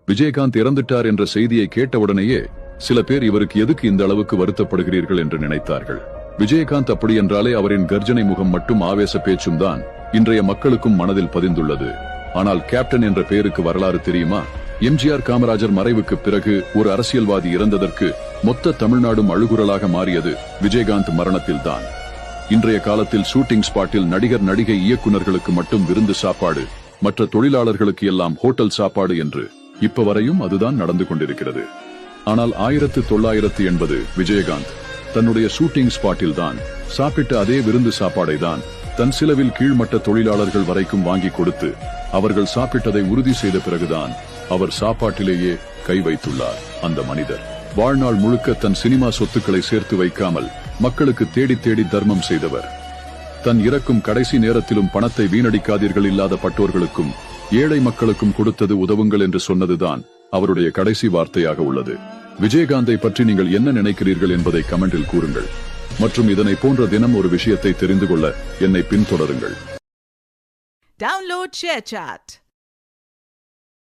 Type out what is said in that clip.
விஜயகாந்த் இறந்துட்டார் என்ற செய்தியை கேட்டவுடனேயே சில பேர் இவருக்கு எதுக்கு இந்த அளவுக்கு வருத்தப்படுகிறீர்கள் என்று நினைத்தார்கள். விஜயகாந்த் அப்படி என்றாலே அவரின் கர்ஜனை முகம் மட்டும் ஆவேச பேச்சும் தான் இன்றைய மக்களுக்கும் மனதில் பதிந்துள்ளது. ஆனால் கேப்டன் என்ற பெயருக்கு வரலாறு தெரியுமா? எம்ஜிஆர் காமராஜர் மறைவுக்கு பிறகு ஒரு அரசியல்வாதி இறந்ததற்கு மொத்த தமிழ்நாடும் அழுகுரலாக மாறியது விஜயகாந்த் மரணத்தில்தான். இன்றைய காலத்தில் ஷூட்டிங் ஸ்பாட்டில் நடிகர் நடிகை இயக்குநர்களுக்கு மட்டும் விருந்து சாப்பாடு, மற்ற தொழிலாளர்களுக்கு எல்லாம் ஹோட்டல் சாப்பாடு என்று இப்ப வரையும் அதுதான் நடந்து கொண்டிருக்கிறது. ஆனால் 1980 விஜயகாந்த் தன்னுடைய ஷூட்டிங் ஸ்பாட்டில் தான் சாப்பிட்ட அதே விருந்து சாப்பாடை தான் தன் சிலவில் கீழ்மட்ட தொழிலாளர்கள் வரைக்கும் வாங்கி கொடுத்து அவர்கள் சாப்பிட்டதை உறுதி செய்த பிறகுதான் அவர் சாப்பாட்டிலேயே கை வைத்துள்ளார். அந்த மனிதர் வாழ்நாள் முழுக்க தன் சினிமா சொத்துக்களை சேர்த்து வைக்காமல் மக்களுக்கு தேடி தேடி தர்மம் செய்தவர். தன் இறக்கும் கடைசி நேரத்திலும் பணத்தை வீணடிக்காதீர்கள், இல்லாத பட்டோர்களுக்கும் ஏழை மக்களுக்கும் கொடுத்தது உதவுங்கள் என்று சொன்னதுதான் அவருடைய கடைசி வார்த்தையாக உள்ளது. விஜயகாந்தை பற்றி நீங்கள் என்ன நினைக்கிறீர்கள் என்பதை கமெண்டில் கூறுங்கள். மற்றும் இதனை போன்ற தினம் ஒரு விஷயத்தை தெரிந்து கொள்ள என்னை பின்தொடருங்கள். Download ShareChat.